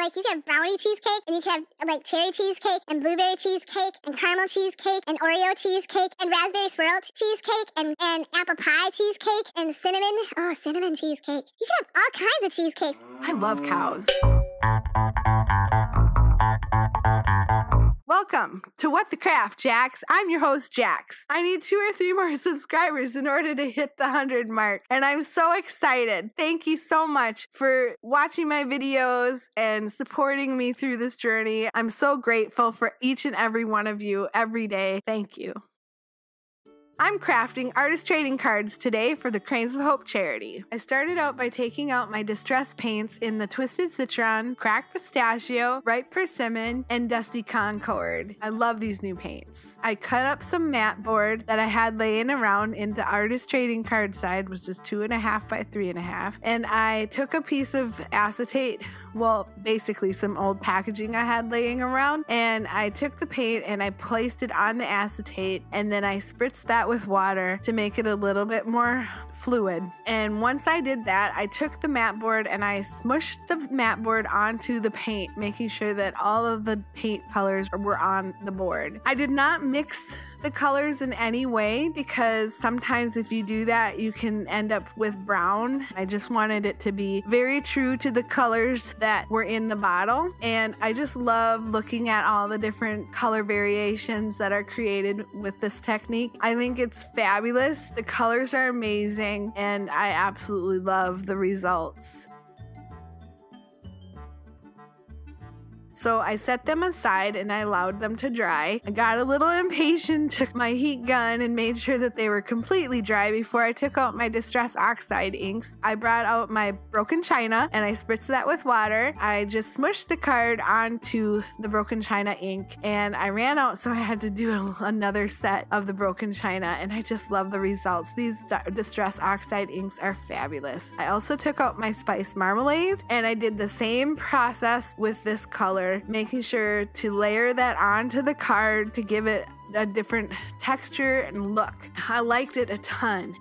like you can have brownie cheesecake, and you can have like cherry cheesecake, and blueberry cheesecake, and caramel cheesecake, and Oreo cheesecake, and raspberry swirl cheesecake, and apple pie cheesecake, and cinnamon cheesecake. You can have all kinds of cheesecakes. I love cows. Welcome to What the Craft, Jax. I'm your host, Jax. I need 2 or 3 more subscribers in order to hit the 100 mark, and I'm so excited. Thank you so much for watching my videos and supporting me through this journey. I'm so grateful for each and every one of you every day. Thank you. I'm crafting artist trading cards today for the Cranes of Hope charity. I started out by taking out my distress paints in the Twisted Citron, Cracked Pistachio, Ripe Persimmon, and Dusty Concord. I love these new paints. I cut up some mat board that I had laying around into artist trading card side, which is 2.5 by 3.5, and I took a piece of acetate, well, basically some old packaging I had laying around, and I took the paint and I placed it on the acetate, and then I spritzed that with water to make it a little bit more fluid. And once I did that, I took the mat board and I smushed the mat board onto the paint, making sure that all of the paint colors were on the board. I did not mix the colors in any way because sometimes if you do that, you can end up with brown. I just wanted it to be very true to the colors that were in the bottle. And I just love looking at all the different color variations that are created with this technique. I think it's fabulous. The colors are amazing, and I absolutely love the results. So I set them aside and I allowed them to dry. I got a little impatient, took my heat gun and made sure that they were completely dry before I took out my Distress Oxide inks. I brought out my broken china and I spritzed that with water. I just smushed the card onto the broken china ink and I ran out, so I had to do another set of the broken china, and I just love the results. These Distress Oxide inks are fabulous. I also took out my Spice Marmalade and I did the same process with this color, making sure to layer that onto the card to give it a different texture and look. I liked it a ton.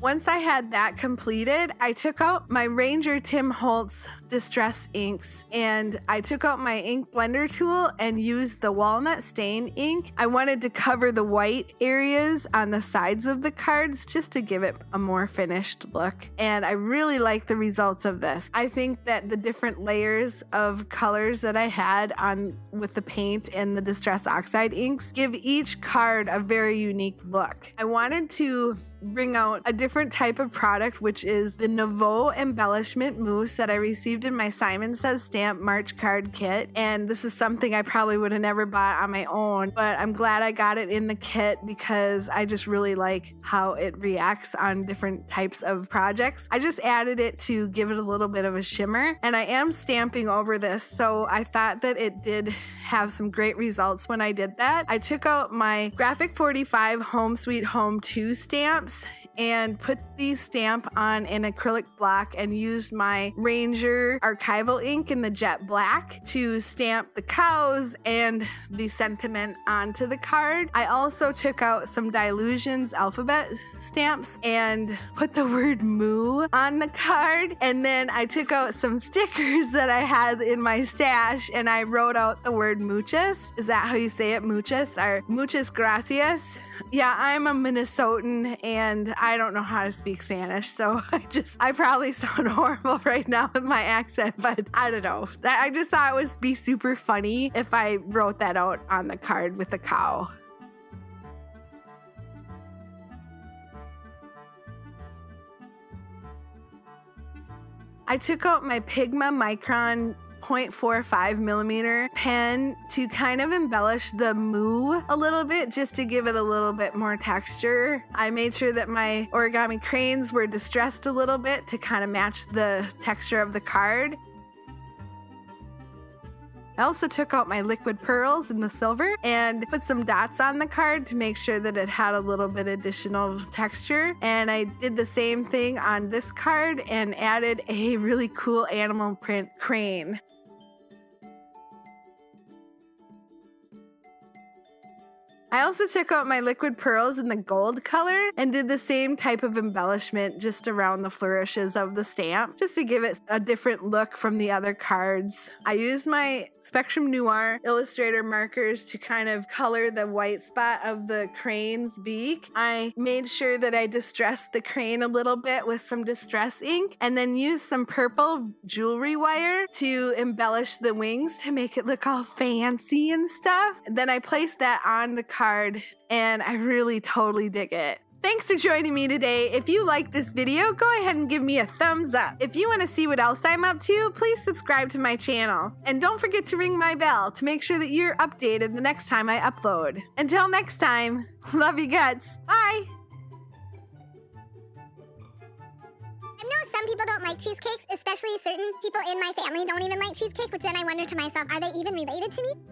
Once I had that completed, I took out my Ranger Tim Holtz Distress inks and I took out my ink blender tool and used the walnut stain ink. I wanted to cover the white areas on the sides of the cards just to give it a more finished look. And I really like the results of this. I think that the different layers of colors that I had on with the paint and the Distress Oxide inks give each card a very unique look. I wanted to bring out a different type of product, which is the Nouveau Embellishment Mousse that I received in my Simon Says Stamp March card kit. And this is something I probably would have never bought on my own, but I'm glad I got it in the kit because I just really like how it reacts on different types of projects. I just added it to give it a little bit of a shimmer, and I am stamping over this, so I thought that it did have some great results when I did that. I took out my Graphic 45 Home Sweet Home 2 stamps and put the stamp on an acrylic block and used my Ranger archival ink in the jet black to stamp the cows and the sentiment onto the card. I also took out some Dilutions alphabet stamps and put the word moo on the card, and then I took out some stickers that I had in my stash and I wrote out the word muchas. Is that how you say it? Muchas or muchas gracias? Yeah, I'm a Minnesotan and I don't know how to speak Spanish, so I probably sound horrible right now with my accent, but I don't know. I just thought it would be super funny if I wrote that out on the card with a cow. I took out my Pigma Micron 0.45 millimeter pen to kind of embellish the moo a little bit, just to give it a little bit more texture. I made sure that my origami cranes were distressed a little bit to kind of match the texture of the card. I also took out my liquid pearls in the silver and put some dots on the card to make sure that it had a little bit additional texture. And I did the same thing on this card and added a really cool animal print crane. I also took out my liquid pearls in the gold color and did the same type of embellishment just around the flourishes of the stamp, just to give it a different look from the other cards. I used my Spectrum Noir Illustrator markers to kind of color the white spot of the crane's beak. I made sure that I distressed the crane a little bit with some distress ink and then used some purple jewelry wire to embellish the wings to make it look all fancy and stuff. Then I placed that on the card and I really totally dig it. Thanks for joining me today. If you like this video, go ahead and give me a thumbs up. If you want to see what else I'm up to, please subscribe to my channel. And don't forget to ring my bell to make sure that you're updated the next time I upload. Until next time, love you guts. Bye! I know some people don't like cheesecakes, especially certain people in my family don't even like cheesecake, but then I wonder to myself, are they even related to me?